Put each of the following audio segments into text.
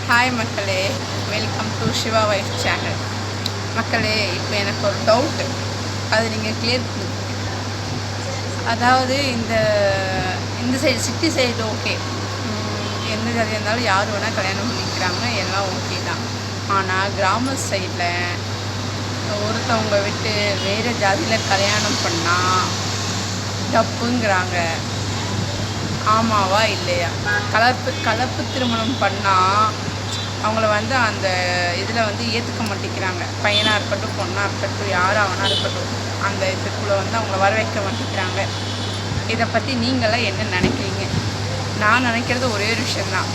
Hi மக்களே, welcome to Siva wife channel. மக்களே, இப்போ எனக்கு ஒரு டவுட்டு, அது நீங்கள் கிளியர் பண்ணுங்க. அதாவது இந்த சைடு சிட்டி சைடு ஓகே, எந்த ஜாதியாக இருந்தாலும் யார் வேணால் கல்யாணம் பண்ணிக்கிறாங்க, எல்லாம் ஓகே தான். ஆனால் கிராம சைடில் ஒருத்தவங்க விட்டு வேறு ஜாதியில் கல்யாணம் பண்ணால் தப்புங்கிறாங்க. ஆமாவா இல்லையா? கலப்பு திருமணம் பண்ணால் அவங்கள அந்த இதில் ஏற்றுக்க மாட்டேங்கிறாங்க. பையனாக இருக்கட்டும், பொண்ணாக இருக்கட்டும், யாராக வேணா இருக்கட்டும், அந்த இதுக்குள்ளே அவங்கள வர வைக்க மாட்டேங்கிறாங்க. இதை பற்றி நீங்களாம் என்ன நினைக்கிறீங்க? நான் நினைக்கிறது ஒரே ஒரு விஷயந்தான்,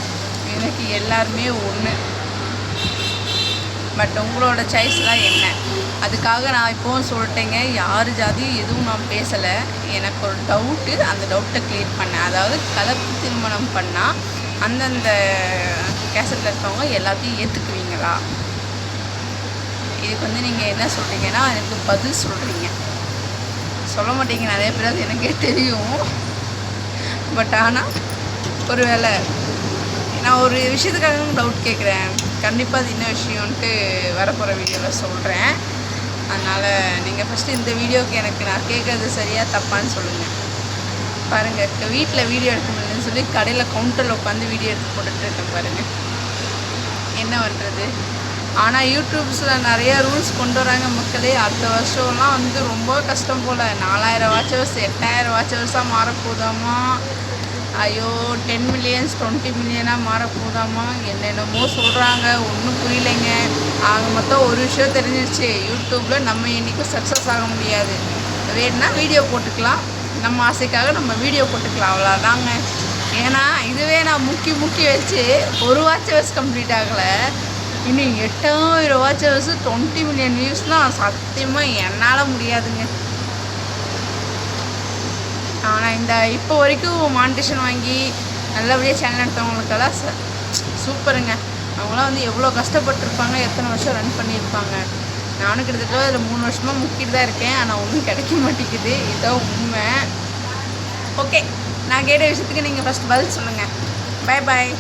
எனக்கு எல்லாருமே ஒன்று. பட் உங்களோட சாய்ஸ்லாம் என்ன? அதுக்காக நான் இப்போவும் சொல்லிட்டேங்க, யார் ஜாதியும் எதுவும் நான் பேசலை. எனக்கு ஒரு டவுட்டு, அந்த டவுட்டை கிளியர் பண்ணேன். அதாவது கலப்பு திருமணம் பண்ணால் அந்தந்த கேசட்டில் இருக்கவங்க எல்லாத்தையும் ஏற்றுக்குவீங்களா? இதுக்கு நீங்கள் என்ன சொல்கிறீங்கன்னா எனக்கு பதில் சொல்கிறீங்க, சொல்ல மாட்டீங்க. நிறைய பேர் அது எனக்கே தெரியும். பட் ஆனால் ஒரு வேளை நான் ஒரு விஷயத்துக்காக டவுட் கேட்குறேன். கண்டிப்பாக அது என்ன விஷயம்ன்ட்டு வரப்போகிற வீடியோவில் சொல்கிறேன். அதனால் நீங்கள் ஃபஸ்ட்டு இந்த வீடியோவுக்கு எனக்கு நான் கேட்குறது சரியாக தப்பான்னு சொல்லுங்கள். பாருங்கள், வீட்டில் வீடியோ எடுக்க முடியலன்னு சொல்லி கடையில் கவுண்டரில் உட்காந்து வீடியோ எடுத்து போட்டுட்ருக்கேன். பாருங்கள் என்ன பண்ணுறது. ஆனால் யூடியூப்ஸில் நிறையா ரூல்ஸ் கொண்டு வராங்க மக்களே. அடுத்த வருஷம்லாம் ரொம்ப கஷ்டம் போல். 4000 வாட்சவர்ஸ் 8000 வாட்சவர்ஸாக மாறப்போதாமா. ஐயோ, 10 மில்லியன்ஸ் 20 மில்லியனாக மாறப்போதாமா. என்னென்னமோ சொல்கிறாங்க, ஒன்றும் புரியலைங்க. ஆக மொத்தம் ஒரு விஷயம் தெரிஞ்சிருச்சு, யூடியூப்பில் நம்ம என்றைக்கும் சக்ஸஸ் ஆக முடியாது. வேணுன்னா வீடியோ போட்டுக்கலாம், நம்ம ஆசைக்காக நம்ம வீடியோ போட்டுக்கலாம், அவ்வளோதாங்க. ஏன்னா இதுவே நான் முக்கி வச்சு 1 வாட்சவர்ஸ் கம்ப்ளீட் ஆகலை. இன்னும் 8000 வாட்சவர்ஸ் 20 மில்லியன் வியூஸ்லாம் சத்தியமாக என்னால் முடியாதுங்க. ஆனால் இப்போ வரைக்கும் மானிட்டேஷன் வாங்கி நல்லபடியாக சேனல் எடுத்தவங்களுக்கெல்லாம் சூப்பருங்க. அவங்களாம் எவ்வளோ கஷ்டப்பட்டுருப்பாங்க, எத்தனை வருஷம் ரன் பண்ணியிருப்பாங்க. நானும் கிட்டத்தட்ட அதில் 3 வருஷமாக முக்கிட்டு தான் இருக்கேன். ஆனால் ஒன்றும் கிடைக்க மாட்டேங்குது. இதுதான் உண்மை. ஓகே, நான் கேட்ட விஷயத்துக்கு நீங்கள் ஃபஸ்ட் பதில் சொல்லுங்கள். Bye bye.